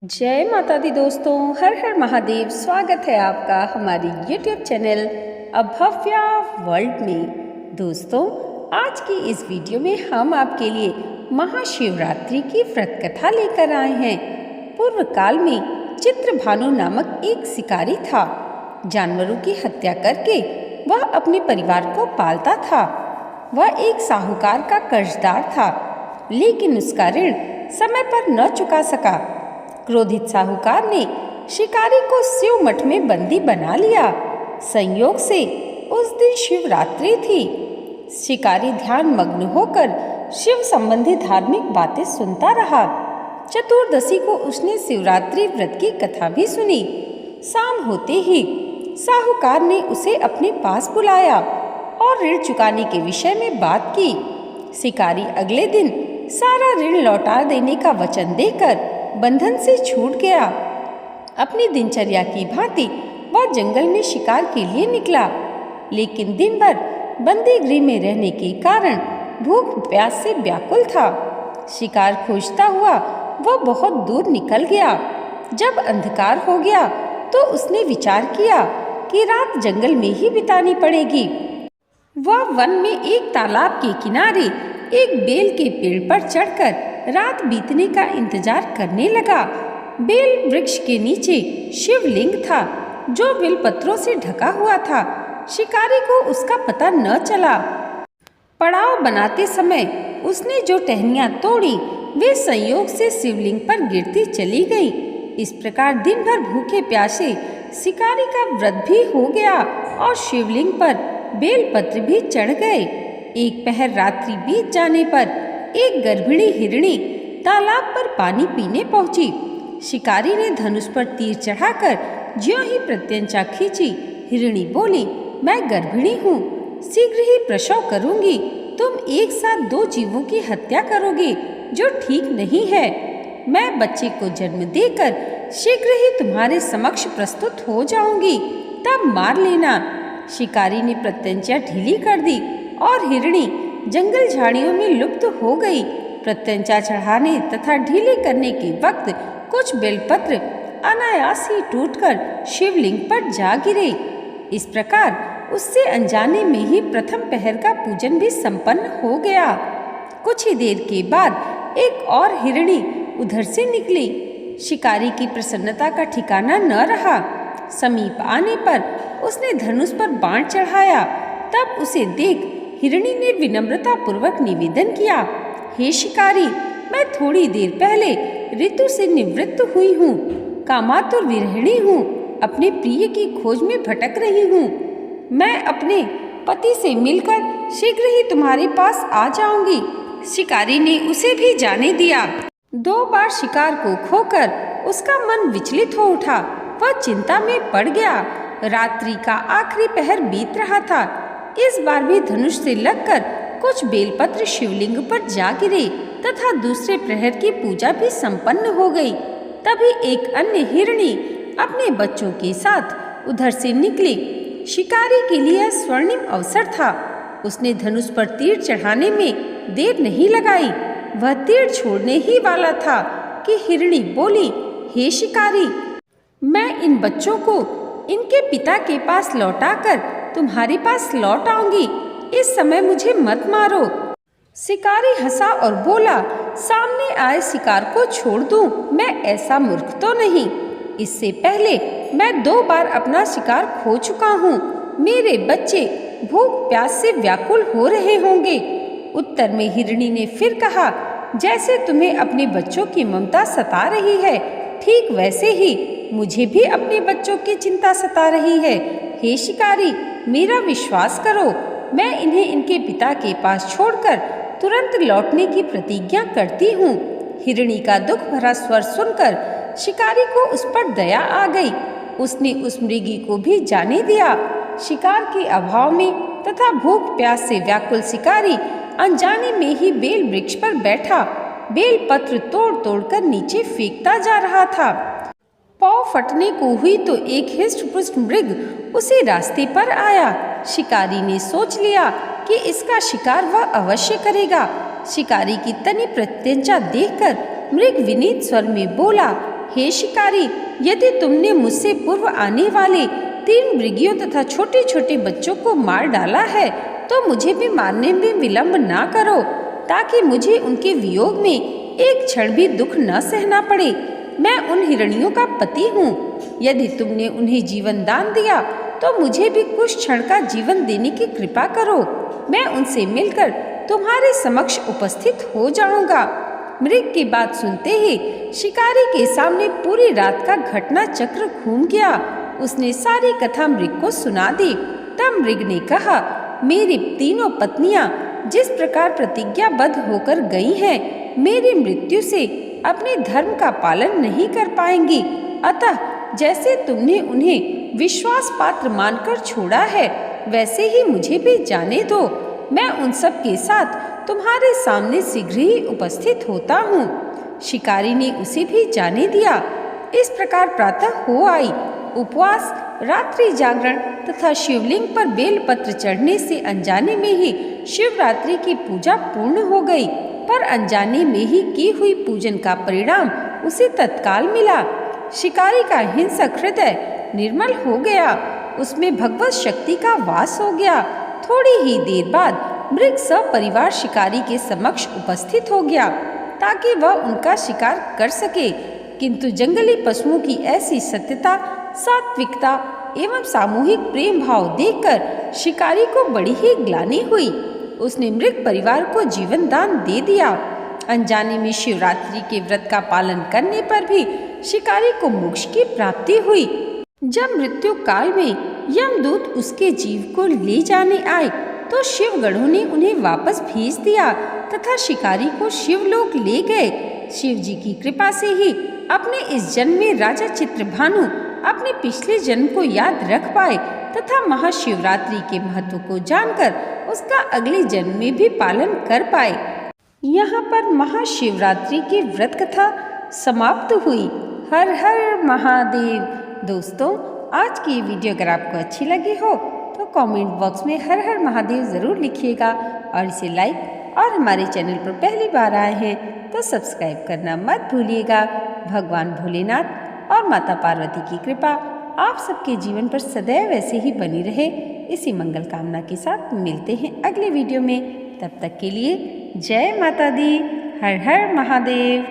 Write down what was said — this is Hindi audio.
जय माता दी दोस्तों, हर हर महादेव। स्वागत है आपका हमारी YouTube चैनल अभव्या वर्ल्ड में। दोस्तों, आज की इस वीडियो में हम आपके लिए महाशिवरात्रि की व्रत कथा लेकर आए हैं। पूर्व काल में चित्रभानु नामक एक शिकारी था। जानवरों की हत्या करके वह अपने परिवार को पालता था। वह एक साहूकार का कर्जदार था, लेकिन उसका ऋण समय पर न चुका सका। क्रोधित साहूकार ने शिकारी को शिव मठ में बंदी बना लिया। संयोग से उस दिन शिवरात्रि थी। शिकारी ध्यान मग्न होकर शिव संबंधी धार्मिक बातें सुनता रहा। चतुर्दशी को उसने शिवरात्रि व्रत की कथा भी सुनी। शाम होते ही साहूकार ने उसे अपने पास बुलाया और ऋण चुकाने के विषय में बात की। शिकारी अगले दिन सारा ऋण लौटा देने का वचन देकर बंधन से छूट गया। अपनी दिनचर्या की भांति वह जंगल में शिकार के लिए निकला, लेकिन दिन भर बंदी गृह में रहने के कारण भूख प्यास से व्याकुल था। शिकार खोजता हुआ वह बहुत दूर निकल गया। जब अंधकार हो गया तो उसने विचार किया कि रात जंगल में ही बितानी पड़ेगी। वह वन में एक तालाब के किनारे एक बेल के पेड़ पर चढ़कर रात बीतने का इंतजार करने लगा। बेल वृक्ष के नीचे शिवलिंग था, जो बेलपत्रों से ढका हुआ था। शिकारी को उसका पता न चला। पड़ाव बनाते समय उसने जो टहनियां तोड़ी वे संयोग से शिवलिंग पर गिरती चली गई। इस प्रकार दिन भर भूखे प्यासे शिकारी का व्रत भी हो गया और शिवलिंग पर बेलपत्र भी चढ़ गए। एक पहर रात्रि बीत जाने पर एक गर्भिणी हिरणी तालाब पर पानी पीने पहुंची। शिकारी ने धनुष पर तीर चढ़ाकर ज्यों ही प्रत्यंचा खींची, हिरणी बोली, मैं गर्भिणी हूँ, शीघ्र ही प्रसव करूंगी। तुम एक साथ दो जीवों की हत्या करोगे, जो ठीक नहीं है। मैं बच्चे को जन्म देकर शीघ्र ही तुम्हारे समक्ष प्रस्तुत हो जाऊंगी, तब मार लेना। शिकारी ने प्रत्यंचा ढीली कर दी और हिरणी जंगल झाड़ियों में लुप्त हो गई। प्रत्यंचा चढ़ाने तथा ढीले करने के वक्त कुछ बेलपत्र अनायास ही टूटकर शिवलिंग पर जा गिरे। इस प्रकार उससे अनजाने में ही प्रथम पहर का पूजन भी संपन्न हो गया। कुछ ही देर के बाद एक और हिरणी उधर से निकली। शिकारी की प्रसन्नता का ठिकाना न रहा। समीप आने पर उसने धनुष पर बाण चढ़ाया। तब उसे देख हिरणी ने विनम्रता पूर्वक निवेदन किया, हे शिकारी, मैं थोड़ी देर पहले ऋतु से निवृत्त हुई हूँ, कामातुर विरहिणी हूँ, अपने प्रिय की खोज में भटक रही हूँ। मैं अपने पति से मिलकर शीघ्र ही तुम्हारे पास आ जाऊंगी। शिकारी ने उसे भी जाने दिया। 2 बार शिकार को खोकर उसका मन विचलित हो उठा। वह चिंता में पड़ गया। रात्रि का आखिरी पहर बीत रहा था। इस बार भी धनुष से लगकर कुछ बेलपत्र शिवलिंग पर जा गिरे तथा दूसरे प्रहर की पूजा भी संपन्न हो गई। तभी एक अन्य हिरणी अपने बच्चों के साथ उधर से निकली। शिकारी के लिए स्वर्णिम अवसर था। उसने धनुष पर तीर चढ़ाने में देर नहीं लगाई। वह तीर छोड़ने ही वाला था कि हिरणी बोली, हे शिकारी, मैं इन बच्चों को इनके पिता के पास लौटाकर तुम्हारे पास लौट आऊंगी। इस समय मुझे मत मारो। शिकारी हंसा और बोला, सामने आए शिकार को छोड़ दूं? मैं ऐसा मूर्ख तो नहीं। इससे पहले मैं 2 बार अपना शिकार खो चुका हूँ। मेरे बच्चे भूख प्यास से व्याकुल हो रहे होंगे। उत्तर में हिरणी ने फिर कहा, जैसे तुम्हें अपने बच्चों की ममता सता रही है, ठीक वैसे ही मुझे भी अपने बच्चों की चिंता सता रही है। हे शिकारी, मेरा विश्वास करो, मैं इन्हें इनके पिता के पास छोड़कर तुरंत लौटने की प्रतिज्ञा करती हूँ। हिरणी का दुख भरा स्वर सुनकर शिकारी को उस पर दया आ गई। उसने उस मृगी को भी जाने दिया। शिकार के अभाव में तथा भूख प्यास से व्याकुल शिकारी अनजाने में ही बेल वृक्ष पर बैठा बेल पत्र तोड़ तोड़कर नीचे फेंकता जा रहा था। पाँव फटने को हुई तो एक हिष्ट-पुष्ट मृग उसी रास्ते पर आया। शिकारी ने सोच लिया कि इसका शिकार वह अवश्य करेगा। शिकारी की तनी प्रत्यंचा देखकर मृग विनीत स्वर में बोला, हे शिकारी, यदि तुमने मुझसे पूर्व आने वाले 3 मृगियों तथा छोटे छोटे बच्चों को मार डाला है तो मुझे भी मारने में विलंब ना करो, ताकि मुझे उनके वियोग में एक क्षण भी दुख न सहना पड़े। मैं उन हिरणियों का पति हूँ। यदि तुमने उन्हें जीवन दान दिया तो मुझे भी कुछ क्षण का जीवन देने की कृपा करो। मैं उनसे मिलकर तुम्हारे समक्ष उपस्थित हो जाऊंगा। मृग की बात सुनते ही शिकारी के सामने पूरी रात का घटना चक्र घूम गया। उसने सारी कथा मृग को सुना दी। तब मृग ने कहा, मेरी तीनों पत्नियां जिस प्रकार प्रतिज्ञाबद्ध होकर गई हैं, मेरी मृत्यु से अपने धर्म का पालन नहीं कर पाएंगी। अतः जैसे तुमने उन्हें विश्वास पात्र मानकर छोड़ा है, वैसे ही मुझे भी जाने दो। मैं उन सब के साथ तुम्हारे सामने शीघ्र ही उपस्थित होता हूँ। शिकारी ने उसे भी जाने दिया। इस प्रकार प्रातः हो आई। उपवास, रात्रि जागरण तथा शिवलिंग पर बेलपत्र चढ़ने से अनजाने में ही शिवरात्रि की पूजा पूर्ण हो गई। पर अनजाने में ही की हुई पूजन का परिणाम उसे तत्काल मिला। शिकारी का हिंसक हृदय निर्मल हो गया। उसमें भगवत शक्ति का वास हो गया। थोड़ी ही देर बाद मृग सपरिवार शिकारी के समक्ष उपस्थित हो गया, ताकि वह उनका शिकार कर सके। किंतु जंगली पशुओं की ऐसी सत्यता, सात्विकता एवं सामूहिक प्रेम भाव देखकर शिकारी को बड़ी ही ग्लानि हुई। उसने मृग परिवार को जीवन दान दे दिया। अनजाने में शिवरात्रि के व्रत का पालन करने पर भी शिकारी को मोक्ष की प्राप्ति हुई। जब मृत्यु काल में यमदूत उसके जीव को ले जाने आए तो शिवगणों ने उन्हें वापस भेज दिया तथा शिकारी को शिवलोक ले गए। शिव जी की कृपा से ही अपने इस जन्म में राजा चित्रभानु अपने पिछले जन्म को याद रख पाए तथा महाशिवरात्रि के महत्व को जानकर उसका अगले जन्म में भी पालन कर पाए। यहाँ पर महाशिवरात्रि की व्रत कथा समाप्त हुई। हर हर महादेव। दोस्तों, आज की ये वीडियो अगर आपको अच्छी लगी हो तो कमेंट बॉक्स में हर हर महादेव ज़रूर लिखिएगा और इसे लाइक और हमारे चैनल पर पहली बार आए हैं तो सब्सक्राइब करना मत भूलिएगा। भगवान भोलेनाथ और माता पार्वती की कृपा आप सबके जीवन पर सदैव ऐसे ही बनी रहे, इसी मंगल कामना के साथ मिलते हैं अगले वीडियो में। तब तक के लिए जय माता दी। हर हर महादेव।